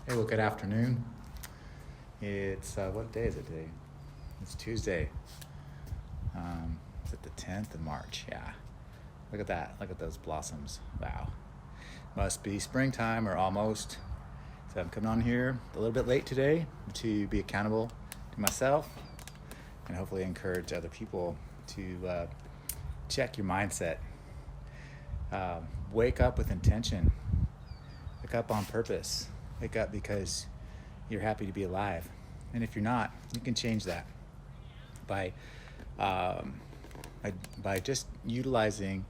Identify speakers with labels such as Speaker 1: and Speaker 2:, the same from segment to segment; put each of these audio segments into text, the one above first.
Speaker 1: Hey, well, good afternoon. It's, what day is it today? It's Tuesday. Is it the 10th of March? Yeah. Look at that. Look at those blossoms. Wow. Must be springtime or almost. So I'm coming on here a little bit late today to be accountable to myself and hopefully encourage other people to check your mindset. Wake up with intention. Wake up on purpose. Wake up because you're happy to be alive. And if you're not, you can change that by just utilizing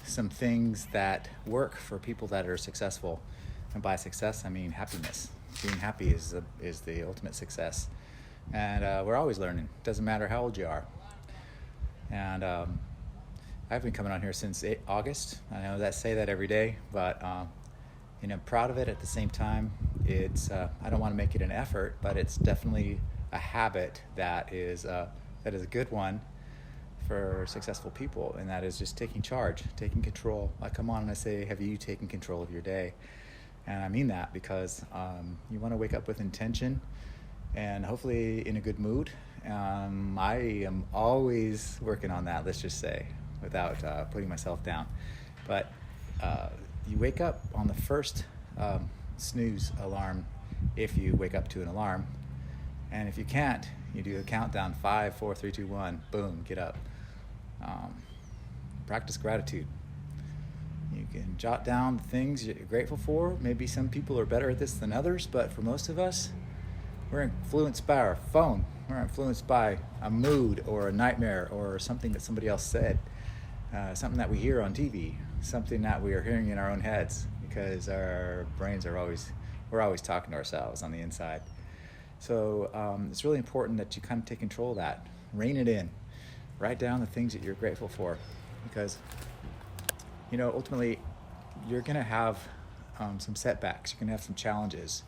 Speaker 1: some things that work for people that are successful. And by success, I mean happiness. Being happy is the ultimate success. And we're always learning. Doesn't matter how old you are. And I've been coming on here since August. I know that I say that every day, but I'm proud of it. At the same time, it's I don't want to make it an effort, but it's definitely a habit that is a good one for successful people, and that is just taking charge, taking control. I come on and I say, have you taken control of your day? And I mean that because you want to wake up with intention and hopefully in a good mood. I am always working on that, let's just say, without putting myself down. But you wake up on the first snooze alarm if you wake up to an alarm. And if you can't, you do a countdown, 5, 4, 3, 2, 1, boom, get up. Practice gratitude. You can jot down the things you're grateful for. Maybe some people are better at this than others, but for most of us, we're influenced by our phone. We're influenced by a mood or a nightmare or something that somebody else said, something that we hear on TV, something that we are hearing in our own heads, because our brains we're always talking to ourselves on the inside. So it's really important that you kind of take control of that, rein it in, write down the things that you're grateful for, because ultimately you're going to have some setbacks, you're going to have some challenges.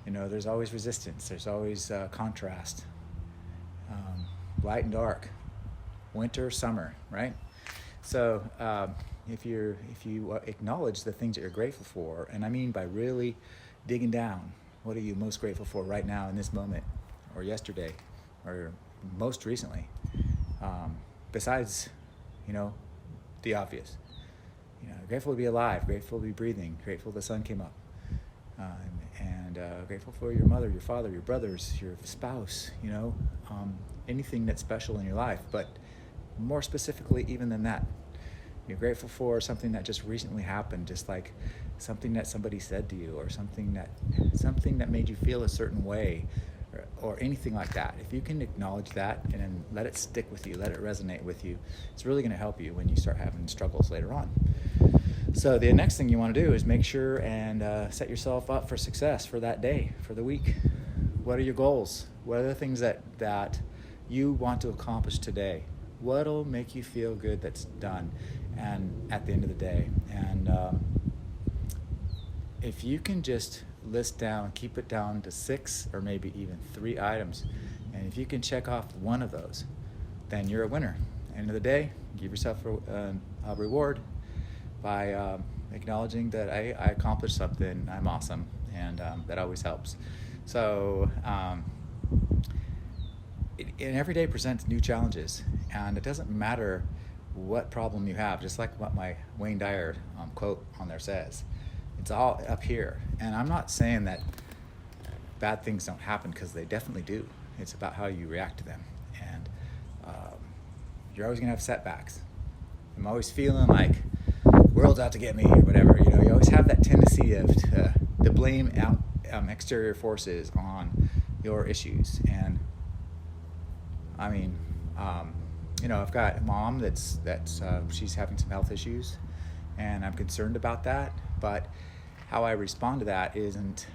Speaker 1: There's always resistance, there's always contrast, light and dark, winter, summer, right? So if you acknowledge the things that you're grateful for, and I mean by really digging down, what are you most grateful for right now in this moment, or yesterday, or most recently, besides the obvious. Grateful to be alive, grateful to be breathing, grateful the sun came up, and grateful for your mother, your father, your brothers, your spouse, anything that's special in your life. But more specifically even than that, you're grateful for something that just recently happened, just like something that somebody said to you, or something that made you feel a certain way, or anything like that. If you can acknowledge that and then let it stick with you, let it resonate with you, it's really going to help you when you start having struggles later on. So the next thing you want to do is make sure and set yourself up for success for that day, for the week. What are your goals? What are the things that you want to accomplish today? What'll make you feel good that's done and at the end of the day? And if you can just list down, keep it down to 6 or maybe even 3 items, and if you can check off one of those, then you're a winner. End of the day, give yourself a reward by acknowledging that I accomplished something, I'm awesome, and that always helps. So and every day presents new challenges, and it doesn't matter what problem you have, just like what my Wayne Dyer quote on there says. It's all up here. And I'm not saying that bad things don't happen, because they definitely do. It's about how you react to them. And you're always going to have setbacks. I'm always feeling like the world's out to get me or whatever. You always have that tendency to blame out exterior forces on your issues. And I mean, I've got a mom that's she's having some health issues, and I'm concerned about that. But how I respond to that isn't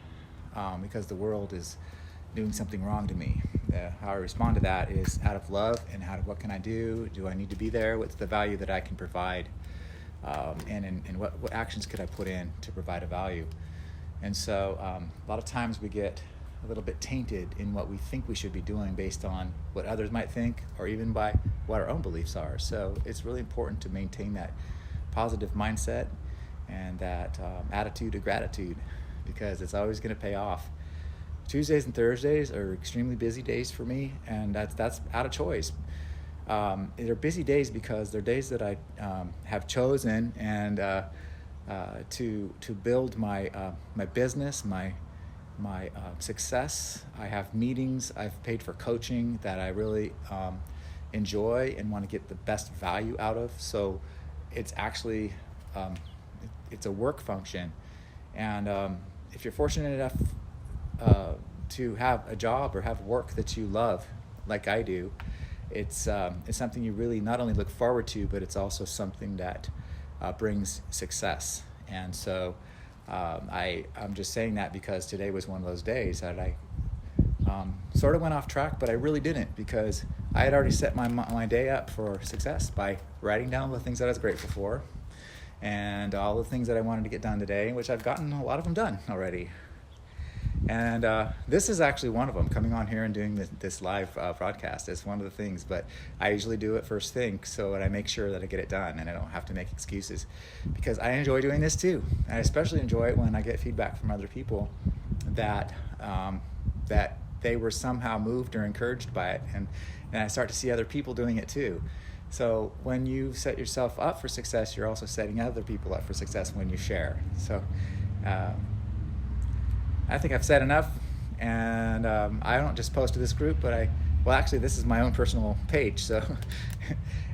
Speaker 1: because the world is doing something wrong to me. How I respond to that is out of love, and what can I do? Do I need to be there? What's the value that I can provide? And what actions could I put in to provide a value? And so a lot of times we get a little bit tainted in what we think we should be doing based on what others might think, or even by what our own beliefs are. So it's really important to maintain that positive mindset and that attitude of gratitude, because it's always going to pay off. Tuesdays and Thursdays are extremely busy days for me, and that's out of choice. They're busy days because they're days that I have chosen and to build my my business, my success. I have meetings. I've paid for coaching that I really enjoy and want to get the best value out of. So it's actually it's a work function, and if you're fortunate enough to have a job or have work that you love, like I do, it's something you really not only look forward to, but it's also something that brings success. And so I'm just saying that because today was one of those days that I sort of went off track, but I really didn't, because I had already set my day up for success by writing down the things that I was grateful for and all the things that I wanted to get done today, which I've gotten a lot of them done already. And this is actually one of them, coming on here and doing this live broadcast. It's one of the things, but I usually do it first thing so that I make sure that I get it done and I don't have to make excuses, because I enjoy doing this too. And I especially enjoy it when I get feedback from other people that that they were somehow moved or encouraged by it, and I start to see other people doing it too. So when you set yourself up for success, you're also setting other people up for success when you share. So I think I've said enough, and I don't just post to this group, but actually this is my own personal page, so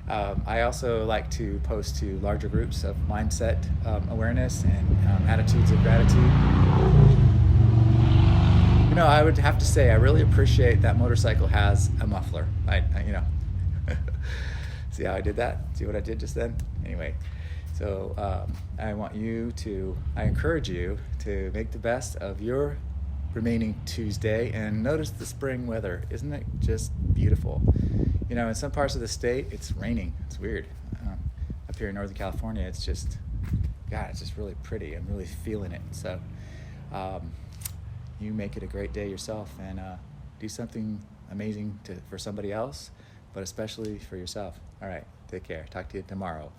Speaker 1: I also like to post to larger groups of mindset awareness and attitudes of gratitude. You know, I would have to say I really appreciate that motorcycle has a muffler. I see how I did that? See what I did just then? Anyway. So I encourage you to make the best of your remaining Tuesday, and notice the spring weather. Isn't it just beautiful? You know, in some parts of the state, it's raining. It's weird. Up here in Northern California, it's just really pretty. I'm really feeling it. So you make it a great day yourself, and do something amazing for somebody else, but especially for yourself. All right, take care. Talk to you tomorrow.